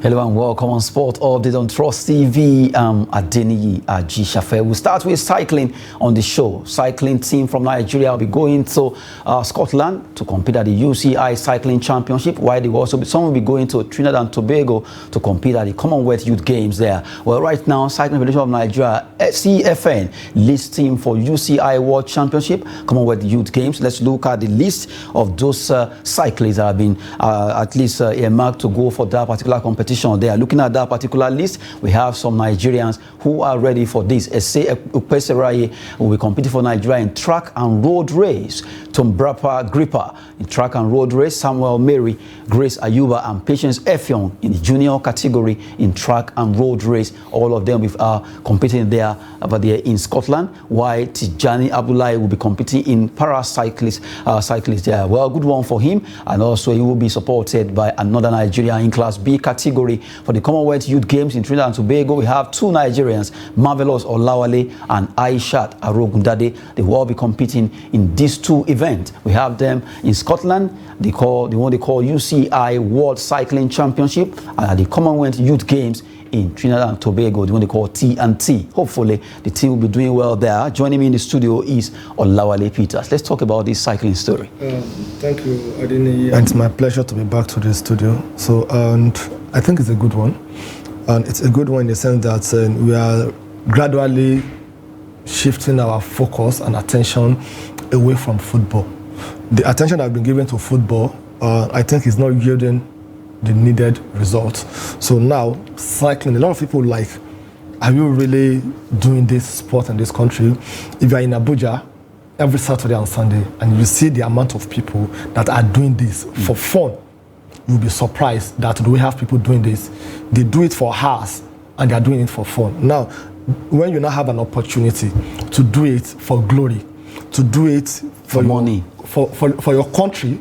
Hello and welcome on Sport Update on Trust TV. Adeniyi Ajishafe. We'll start with cycling on the show. Cycling team from Nigeria will be going to Scotland to compete at the UCI Cycling Championship, while some will be going to Trinidad and Tobago to compete at the Commonwealth Youth Games there. Well, right now, Cycling Federation of Nigeria, CFN, leads team for UCI World Championship, Commonwealth Youth Games. Let's look at the list of those cyclists that have been at least earmarked to go for that particular competition. They are looking at that particular list. We have some Nigerians who are ready for this. Ese Upeseraye will be competing for Nigeria in track and road race. Tombrapa Gripper in track and road race. Samuel Mary, Grace Ayuba, and Patience Effiong in the junior category in track and road race. All of them are competing there, but they're in Scotland. While Tijani Abdullahi will be competing in cyclist there. Well, good one for him, and also he will be supported by another Nigerian in Class B category. For the Commonwealth Youth Games in Trinidad and Tobago, we have two Nigerians, Marvelous Olawale and Aishat Arogundade. They will all be competing in these two events. We have them in Scotland, the one they call UCI World Cycling Championship, and at the Commonwealth Youth Games in Trinidad and Tobago, the one they call T&T. Hopefully, the team will be doing well there. Joining me in the studio is Olawale Peters. Let's talk about this cycling story. Thank you, Adeniyi. And it's my pleasure to be back to the studio. So, and I think it's a good one. And it's a good one in the sense that we are gradually shifting our focus and attention away from football. The attention I've been given to football, I think is not yielding the needed results. So now, cycling, a lot of people like, are you really doing this sport in this country? If you're in Abuja every Saturday and Sunday and you see the amount of people that are doing this for fun, you'll be surprised that we have people doing this. They do it for hours and they're doing it for fun. Now, when you now have an opportunity to do it for glory, to do it for money, for your country,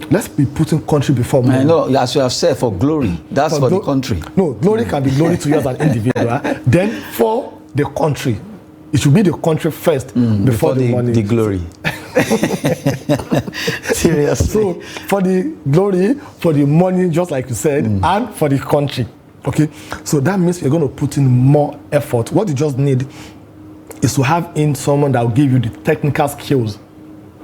let's be putting country before money. I know, as you have said, for glory, that's for the country. No, glory can be glory to you as an individual. Then for the country, it should be the country first before the money. The glory. Seriously. So for the glory, for the money, just like you said, and for the country. Okay, so that means you're going to put in more effort. What you just need is to have in someone that will give you the technical skills,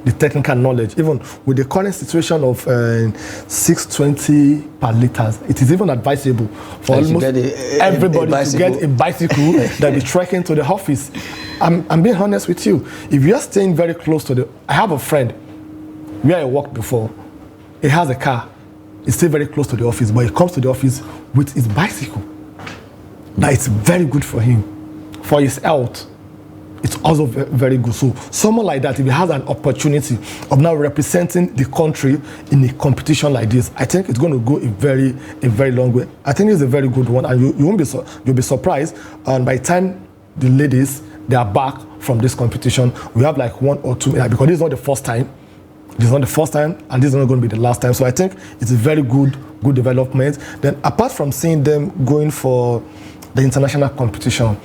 the technical knowledge. Even with the current situation of 620 per liters, it is even advisable for almost everybody to get a bicycle that is trekking to the office. I'm being honest with you. If you're staying very close to I have a friend where I worked before. He has a car. He's still very close to the office, but he comes to the office with his bicycle. That is very good for him, for his health. It's also very good. So someone like that, if he has an opportunity of now representing the country in a competition like this, I think it's going to go a very long way. I think it's a very good one, and you'll be surprised. And by the time the ladies they are back from this competition, we have like 1 or 2 because this is not the first time. This is not the first time, and this is not going to be the last time. So I think it's a very good development. Then apart from seeing them going for the international competition,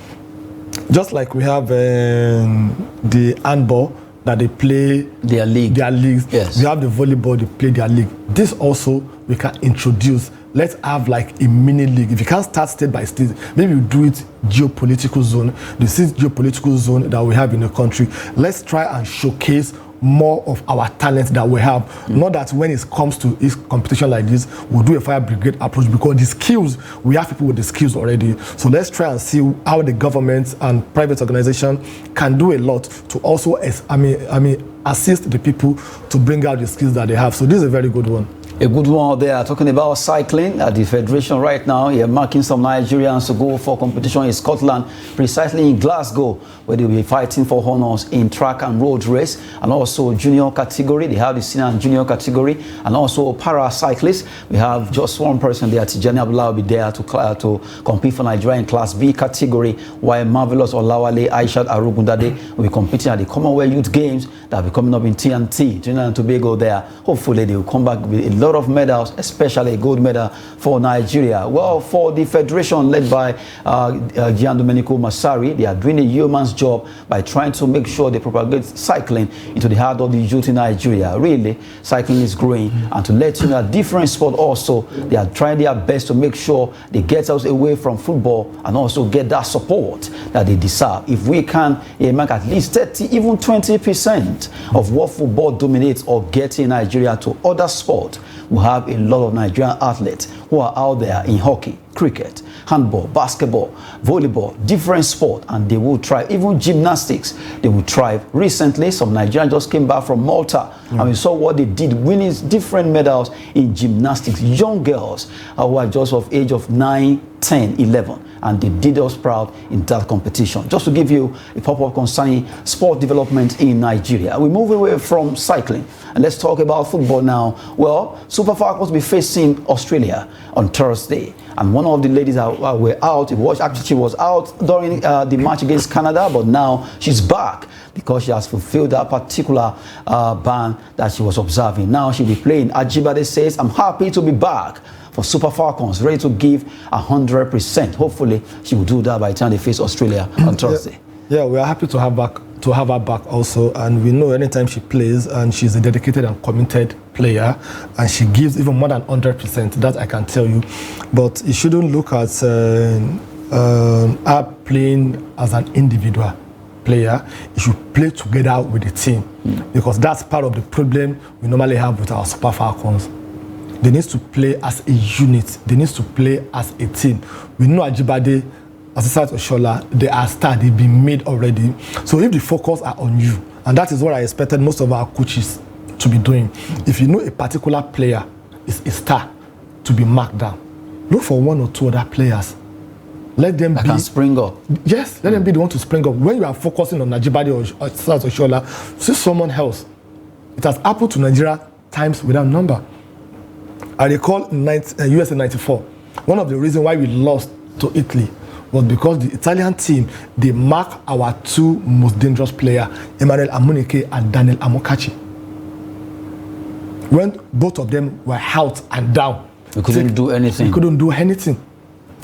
just like we have the handball that they play their leagues. Yes. We have the volleyball, they play their league. This also we can introduce. Let's have like a mini league. If you can't start state by state, maybe we do it geopolitical zone. This is geopolitical zone that we have in the country. Let's try and showcase more of our talent that we have. Not that when it comes to this competition like this, we'll do a fire brigade approach, because the skills, we have people with the skills already. So let's try and see how the government and private organization can do a lot to also assist the people to bring out the skills that they have. So this is a very good one. A good one there. Talking about cycling at the Federation right now, you're marking some Nigerians to go for competition in Scotland, precisely in Glasgow, where they'll be fighting for honors in track and road race, and also junior category. They have the senior and junior category, and also para cyclists. We have just one person there, Tijani Abdullah, will be there to compete for Nigeria in Class B category, while Marvelous Olawale, Aishat Arugundade will be competing at the Commonwealth Youth Games that will be coming up in T&T, Trinidad and Tobago there. Hopefully they will come back with a lot of medals, especially a gold medal for Nigeria. Well, for the federation led by Gian Domenico Massari, they are doing a yeoman's job by trying to make sure they propagate cycling into the heart of the youth in Nigeria. Really, cycling is growing, and to let you know, different sport also, they are trying their best to make sure they get us away from football and also get that support that they deserve. If we can make at least 30, even 20% of what football dominates or gets in Nigeria to other sports, we have a lot of Nigerian athletes who are out there in hockey, cricket, handball, basketball, volleyball, different sports, and they will thrive. Even gymnastics, they will thrive. Recently, some Nigerians just came back from Malta, and we saw what they did, winning different medals in gymnastics. Young girls who are just of age of 9, 10, 11, and they did us proud in that competition. Just to give you a pop-up concerning sport development in Nigeria. We move away from cycling and let's talk about football now. Well, Super Falcons will be facing Australia on Thursday, and one of the ladies were out. She was out during the match against Canada, but now she's back because she has fulfilled that particular ban that she was observing. Now she'll be playing. Ajibade says, "I'm happy to be back for Super Falcons, ready to give 100%. Hopefully, she will do that by the time they face Australia on Thursday." Yeah, we are happy to have her back also, and we know anytime she plays, and she's a dedicated and committed player, and she gives even more than 100%. That I can tell you. But you shouldn't look at her playing as an individual player. You should play together with the team, because that's part of the problem we normally have with our Super Falcons. They need to play as a unit. They need to play as a team. We know Ajibade, Asisat Oshola, they are stars. They've been made already. So if the focus are on you, and that is what I expected most of our coaches to be doing. If you know a particular player is a star to be marked down, look for one or two other players. Let them can spring up. Yes, let them be the one to spring up. When you are focusing on Ajibade or Asisat Oshola, see someone else. It has happened to Nigeria times without number. I recall in USA 94, one of the reasons why we lost to Italy was because the Italian team, they marked our two most dangerous players, Emmanuel Amunike and Daniel Amokachi. When both of them were out and down, we couldn't do anything. We couldn't do anything.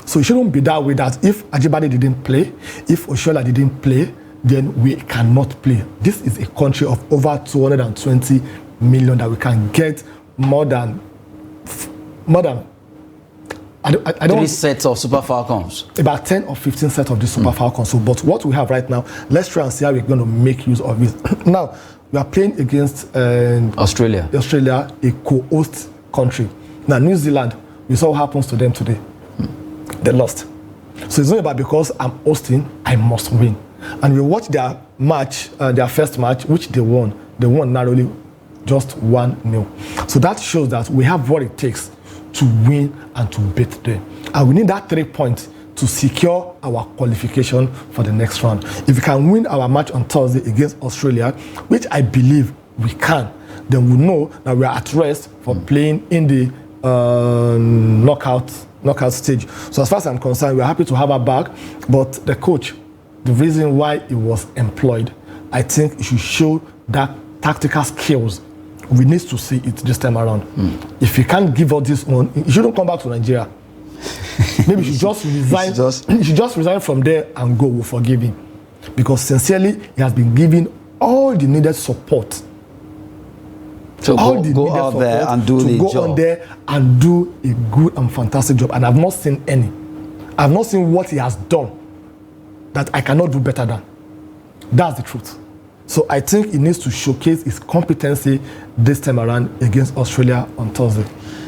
So it shouldn't be that way, that if Ajibade didn't play, if Oshola didn't play, then we cannot play. This is a country of over 220 million that we can get more than I don't 3 sets of Super Falcons. About 10 or 15 sets of the Super Falcons. So, but what we have right now, let's try and see how we're going to make use of it. Now, we are playing against Australia, a co-host country. Now, New Zealand, we saw what happens to them today. They lost. So it's not about because I'm hosting, I must win. And we watched their match, their first match, which they won. They won narrowly, just 1-0. So that shows that we have what it takes to win and to beat them. And we need that 3 points to secure our qualification for the next round. If we can win our match on Thursday against Australia, which I believe we can, then we know that we are at rest for playing in the knockout stage. So as far as I'm concerned, we're happy to have her back, but the coach, the reason why he was employed, I think he should show that tactical skills. We need to see it this time around. If he can't give us this one, he shouldn't come back to Nigeria. Maybe he should just resign. He should just resign from there and go. We'll forgive him, because sincerely, he has been given all the needed support. So go out there and do the job. Go on there and do a good and fantastic job. And I've not seen any. I've not seen what he has done that I cannot do better than. That's the truth. So I think he needs to showcase his competency this time around against Australia on Thursday.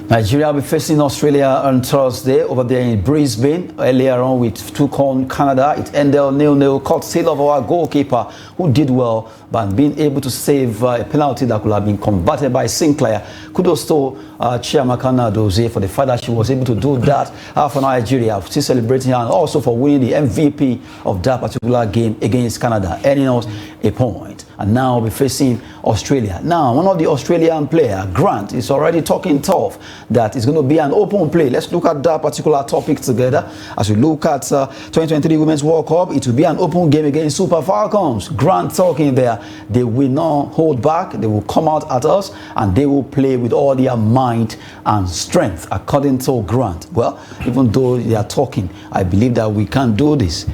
Nigeria will be facing Australia on Thursday over there in Brisbane. Earlier on, we took on Canada. It ended 0-0, courtesy of our goalkeeper, who did well by being able to save a penalty that could have been combated by Sinclair. Kudos to Chiamaka Nnadozie for the fact that she was able to do that for Nigeria, still celebrating her, and also for winning the MVP of that particular game against Canada, earning us a point. and now we'll be facing Australia. Now, one of the Australian player, Grant, is already talking tough that it's going to be an open play. Let's look at that particular topic together. As we look at 2023 Women's World Cup, it will be an open game against Super Falcons. Grant talking there. They will not hold back. They will come out at us, and they will play with all their might and strength, according to Grant. Well, even though they are talking, I believe that we can do this.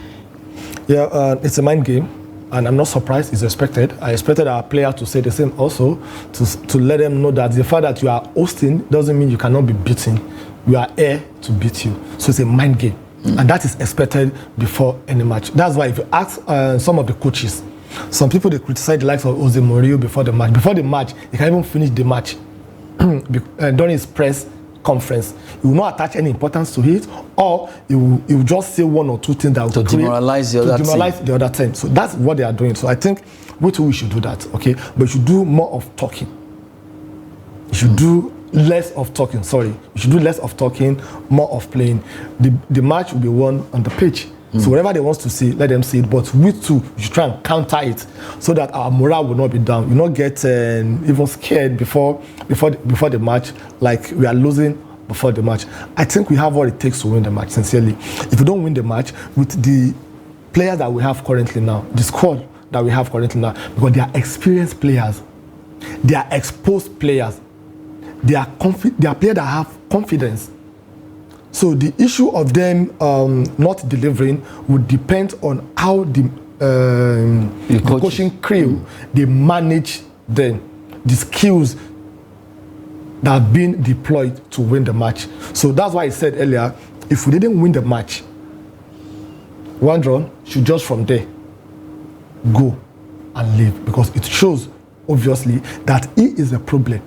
Yeah, it's a mind game, and I'm not surprised. It's expected. I expected our player to say the same also, to let them know that the fact that you are hosting doesn't mean you cannot be beaten. You are here to beat you. So it's a mind game, and that is expected before any match. That's why if you ask some of the coaches, some people, they criticize the likes of Jose Mourinho before the match. Before the match, he can even finish the match during his press conference. He will not attach any importance to it, or he will just say one or two things that will demoralize the other team. So that's what they are doing. So I think we should do that, okay? But you should do more of talking. You should do less of talking, sorry. You should do less of talking, more of playing. The match will be won on the pitch. So whatever they want to see, let them see it. But we too, you should try and counter it so that our morale will not be down. You not get even scared before the match, like we are losing before the match. I think we have what it takes to win the match, sincerely. If we don't win the match, with the players that we have currently now, the squad that we have currently now, because they are experienced players, they are exposed players, they are players that have confidence. So the issue of them not delivering would depend on how the coaching crew, they manage them, the skills that have been deployed to win the match. So that's why I said earlier, if we didn't win the match, one draw should just from there go and leave, because it shows obviously that he is a problem.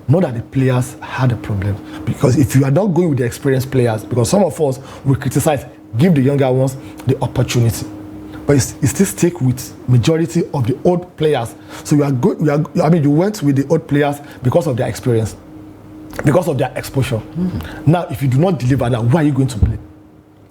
Not that the players had a problem. Because if you are not going with the experienced players, because some of us will criticize, give the younger ones the opportunity. But you still stick with majority of the old players. So you went with the old players because of their experience, because of their exposure. Now, if you do not deliver, now why are you going to play?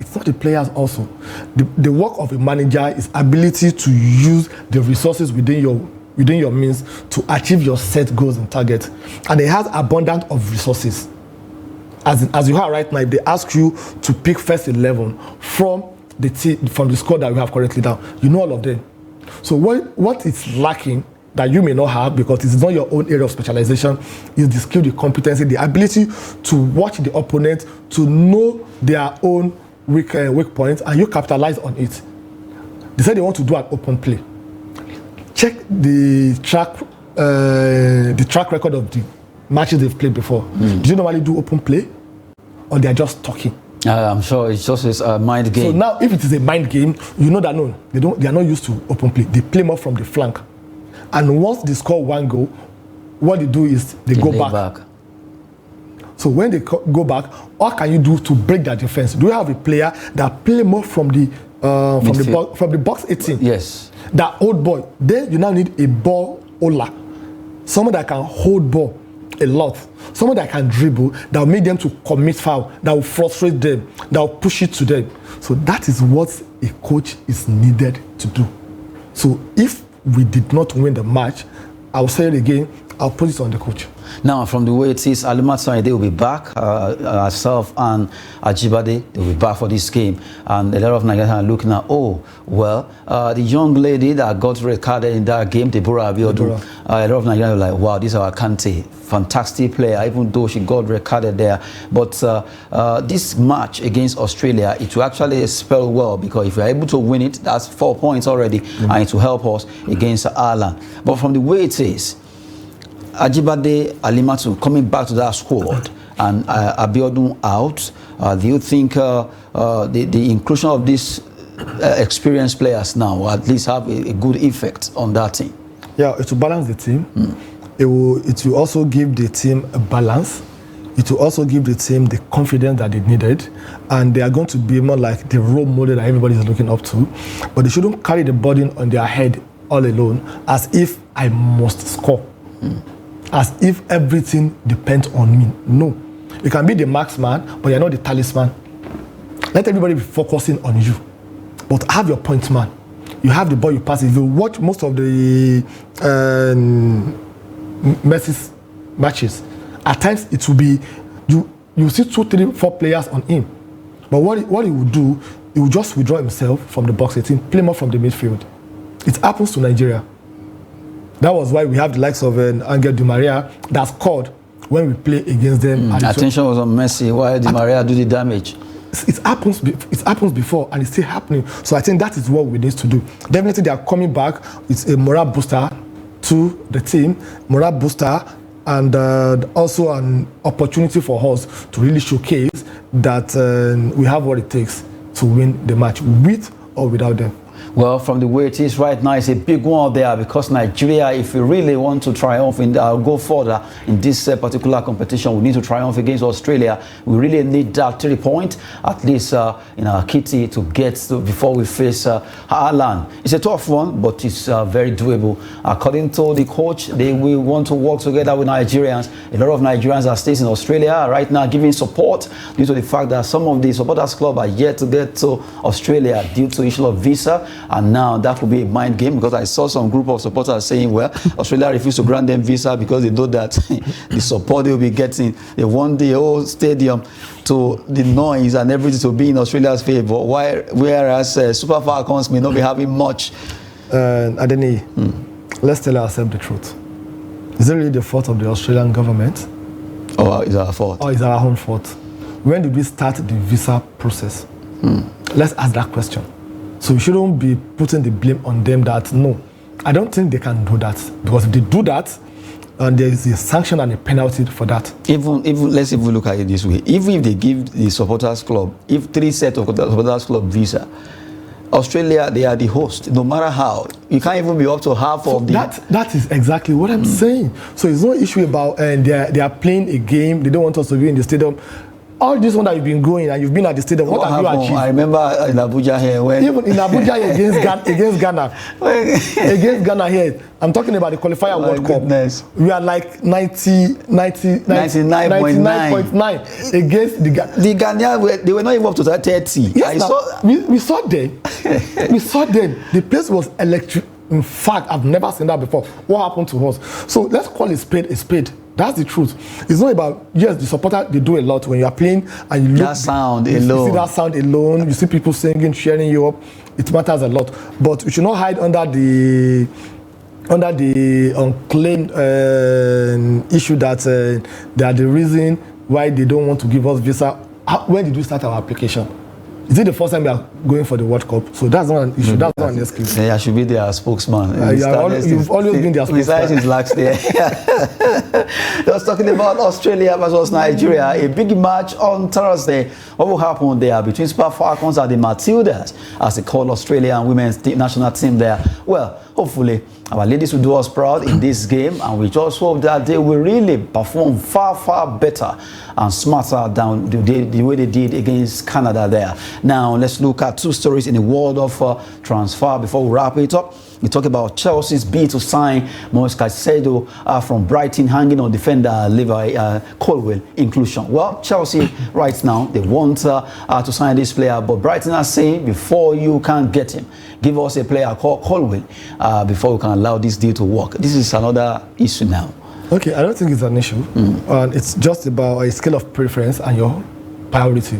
It's not the players also. The work of a manager is ability to use the resources within your means to achieve your set goals and targets. And it has abundance of resources. As you are right now, if they ask you to pick first 11 from the squad that we have currently now, you know all of them. So what is lacking that you may not have, because it's not your own area of specialization, is the skill, the competency, the ability to watch the opponent, to know their own weak points, and you capitalize on it. They said they want to do an open play. Check the track record of the matches they've played before. Do you normally do open play, or they are just talking? I'm sure it's just a mind game. So now, if it is a mind game, you know that no, they are not used to open play. They play more from the flank, and once they score one goal, what they do is they go back. So when they go back, what can you do to break their defense? Do you have a player that play more from the box 18? Yes. That old ball. Then you now need a ball ola, someone that can hold ball a lot, someone that can dribble, that will make them to commit foul, that will frustrate them, that will push it to them. So that is what a coach is needed to do. So if we did not win the match, I will say it again, I'll put it on the coach. Now, from the way it is, Halimatu, they will be back. Herself and Ajibade, they will be back for this game. And a lot of Nigerians are looking at, the young lady that got red carded in that game, Deborah Abiodun. A lot of Nigerians are like, wow, this is our Kante. Fantastic player, even though she got red carded there. But this match against Australia, it will actually spell well, because if we are able to win it, that's 4 points already, and it will help us against Ireland. But from the way it is, Ajibade, Halimatu coming back to that squad, and Abiodun out, do you think the inclusion of these experienced players now will at least have a good effect on that team? Yeah, it will balance the team. It will also give the team a balance. It will also give the team the confidence that they needed, and they are going to be more like the role model that everybody is looking up to. But they shouldn't carry the burden on their head all alone, as if I must score. As if everything depends on me. No. You can be the marksman, but you're not the talisman. Let everybody be focusing on you. But have your point man. you have the ball, you pass it. If you watch most of the Messi's matches, at times it will be you see 2, 3, 4 players on him. But what he will do, he will just withdraw himself from the box 18, play more from the midfield. It happens to Nigeria. That was why we have the likes of Angel Di Maria that scored when we play against them. Attention was on Messi. Why Di Maria do the damage? It happens before, and it's still happening. So I think that is what we need to do. Definitely, they are coming back. It's a morale booster to the team, morale booster, and also an opportunity for us to really showcase that we have what it takes to win the match, with or without them. Well, from the way it is right now, it's a big one there, because Nigeria, if we really want to triumph and go further in this particular competition, we need to triumph against Australia. We really need that 3 point, at least in our kitty, to get to before we face Ireland. It's a tough one, but it's very doable. According to the coach, they will want to work together with Nigerians. A lot of Nigerians are staying in Australia right now, giving support due to the fact that some of the supporters club are yet to get to Australia due to issue of visa. And now that will be a mind game, because I saw some group of supporters saying, well, Australia refused to grant them visa because they know that the support they will be getting, they want the whole stadium to the noise and everything to be in Australia's favor, whereas Super Falcons may not be having much. Adeni, let's tell ourselves the truth. Is it really the fault of the Australian government? Or is it our fault? Or is it our own fault? When did we start the visa process? Let's ask that question. So we shouldn't be putting the blame on them that, no, I don't think they can do that. Because if they do that, there is a sanction and a penalty for that. Even let's even look at it this way. Even if they give the supporters club, if 3 sets of supporters club visa, Australia, they are the host. No matter how, you can't even be up to half of the... That is exactly what I'm saying. So it's no issue about they are playing a game, they don't want us to be in the stadium. All this one that you've been going and you've been at the stadium, what have you achieved? I remember in Abuja here when... Even in Abuja against Ghana. Against Ghana here. I'm talking about the qualifier World goodness. Cup. We are like 99.9 against the Ghana. The Ghanaians, they were not even up to 30. Yes, we saw them. We saw them. The place was electric. In fact, I've never seen that before. What happened to us? So let's call a spade a spade. That's the truth. It's not about, yes, the supporter, they do a lot when you are playing and you look. That sound alone. You see that sound alone. You see people singing, cheering you up. It matters a lot. But you should not hide under the unclaimed issue that they are the reason why they don't want to give us visa. When did we start our application? Is it the first time we are going for the World Cup? So that's not an issue. That's not an excuse. Yeah, I should be their spokesman. You've always been their spokesman. Besides his lacks there. Just talking about Australia versus Nigeria, a big match on Thursday. What will happen there between Super Falcons and the Matildas, as they call Australian women's national team there? Well, hopefully our ladies will do us proud in this game, and we just hope that they will really perform far, far better and smarter than the way they did against Canada there. Now, let's look at 2 stories in the world of transfer before we wrap it up. We talk about Chelsea's bid to sign Moise Caicedo from Brighton, hanging on defender Levi Colwill inclusion. Well, Chelsea right now, they want to sign this player, but Brighton are saying, before you can get him, give us a player called Colwill before we can allow this deal to work. This is another issue now. Okay, I don't think it's an issue. It's just about a scale of preference and your priority.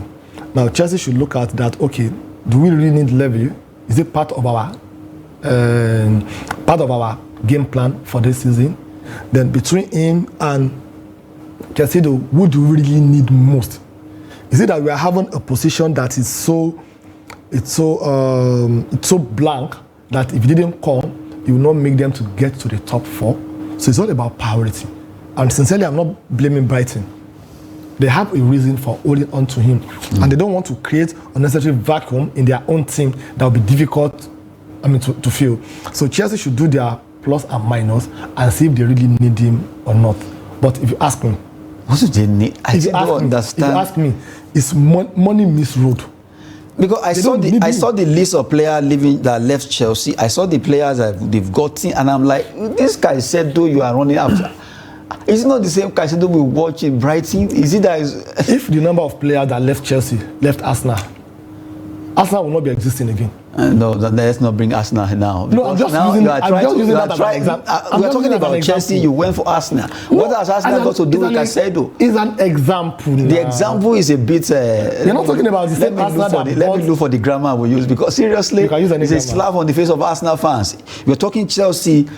Now, Chelsea should look at that. Okay, do we really need Levy? Is it part of our game plan for this season? Then between him and Caicedo, who do we really need most? Is it that we are having a position that is so blank that if you didn't come, you will not make them to get to the top 4? So it's all about priority. And sincerely, I'm not blaming Brighton. They have a reason for holding on to him. And they don't want to create unnecessary vacuum in their own team that will be difficult, to fill. So Chelsea should do their plus and minus and see if they really need him or not. But if you ask me, what do they need? I don't understand. If you ask me, it's money misroad. Because I saw the list of players that left Chelsea. I saw the players that they've gotten, and I'm like, this guy said, "Do you are running after?" Is it not the same guy said we watch in Brighton? Is it that? If the number of players that left Chelsea left Arsenal will not be existing again. No, let's not bring Arsenal now. No, I'm just now using, you are I'm just using that as an trying. example. We're talking about Chelsea. You went for Arsenal. No, what has Arsenal got to do with Caicedo? It's an example. Now. The example is a bit. You're not talking about the same Arsenal that let me look for the grammar we use, because seriously, it's a slap on the face of Arsenal fans. We're talking Chelsea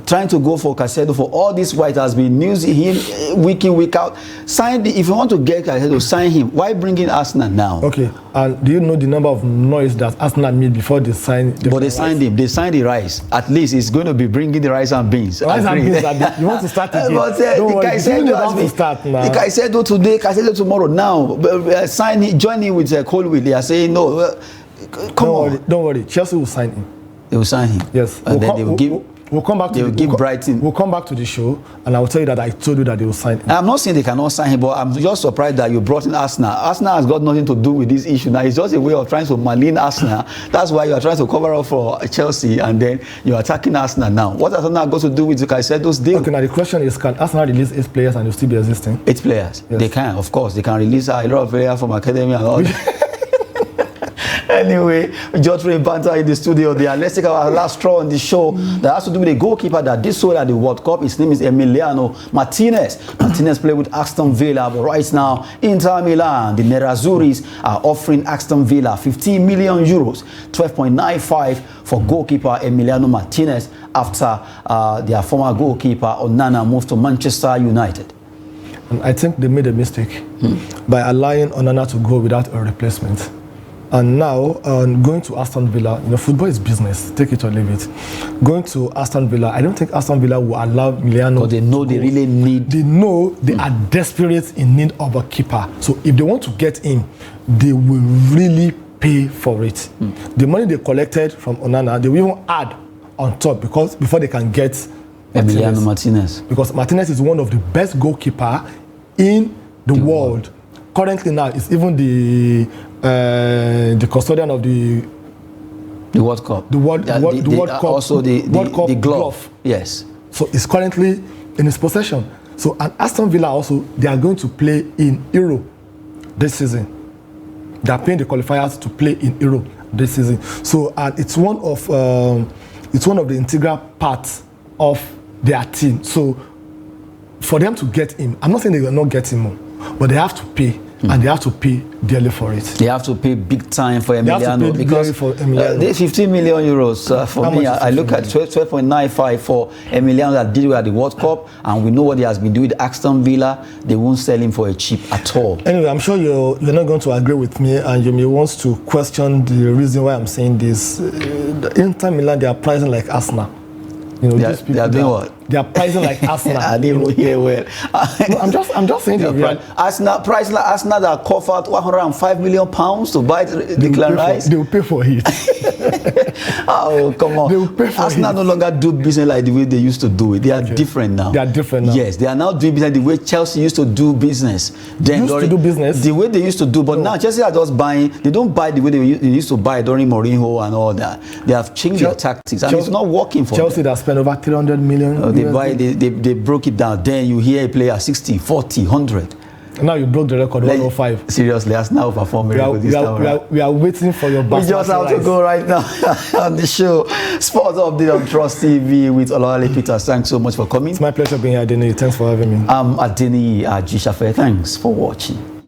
trying to go for Caicedo for all this white has been using him week in, week out. If you want to get Caicedo, sign him. Why bring in Arsenal now? Okay, and do you know the number of noise that Arsenal made before they signed? But they signed him. They signed the rice. At least it's going to be bringing the rice and beans. Rice and beans. You want to start again? But the Caicedo has been start now. The Caicedo today, Caicedo tomorrow. Now sign him, join him with Colwill. They are saying no. Don't worry. Chelsea will sign him. They will sign him. Yes. And then they will give. We'll come back to Brighton. We'll come back to the show, and I will tell you that I told you that they will sign him. I'm not saying they cannot sign him, but I'm just surprised that you brought in Arsenal. Arsenal has got nothing to do with this issue. Now it's just a way of trying to malign Arsenal. That's why you are trying to cover up for Chelsea, and then you are attacking Arsenal now. What has Arsenal got to do with Caicedo's deal? Okay, now the question is, can Arsenal release 8 players and they'll still be existing? 8 players? Yes. They can, of course. They can release a lot of players from academy and all that. Anyway, just for Banter in the studio there. Let's take our last straw on the show that has to do with a goalkeeper that did so at the World Cup. His name is Emiliano Martinez. Martinez played with Aston Villa, but right now, Inter Milan, the Nerazzurris, are offering Aston Villa 15 million euros, 12.95 for goalkeeper Emiliano Martinez after their former goalkeeper Onana moved to Manchester United. And I think they made a mistake by allowing Onana to go without a replacement. And now, going to Aston Villa, football is business. Take it or leave it. Going to Aston Villa, I don't think Aston Villa will allow Emiliano. But they know they really need. They know they are desperate in need of a keeper. So if they want to get him, they will really pay for it. The money they collected from Onana, they will even add on top before they can get Emiliano Martinez. Because Martinez is one of the best goalkeepers in the world. Currently now, it's even the custodian of the World Cup. The World Cup. Also the glove. Yes. So it's currently in his possession. So and Aston Villa also, they are going to play in Euro this season. They are paying the qualifiers to play in Euro this season. So it's one of the integral parts of their team. So for them to get him, I'm not saying they will not get him, but they have to pay. And they have to pay dearly for it. They have to pay big time for Emiliano because the 15 million euros for me. I look at 12.95 for Emiliano that did well at the World Cup, and we know what he has been doing with Aston Villa. They won't sell him for a cheap at all. Anyway, I'm sure you're not going to agree with me, and you may want to question the reason why I'm saying this. Inter Milan, they are pricing like Arsenal. They are doing what? They are pricing like Arsenal. I didn't even hear well. No, I'm just saying that Arsenal price like Arsenal that covered £105 million to buy Declan Rice. They will pay for it. Oh, come on. They will pay for Arsenal no longer do business like the way they used to do it. They are different now. They are different now. Yes, they are now doing business the way Chelsea used to do business. The way they used to do, but now Chelsea are just buying. They don't buy the way they used to buy during Mourinho and all that. They have changed their tactics, and it's not working for Chelsea them. that spent over 300 million. They broke it down. Then you hear a player 60, 40, 100. Now you broke the record, 105. Seriously, that's now performing. We are waiting for your back. We just have to go right now on the show. Sports Update on Trust TV with Olawale Peter. Thanks so much for coming. It's my pleasure being here, Adeni. Thanks for having me. I'm Adeni Ajishafe. Thanks for watching.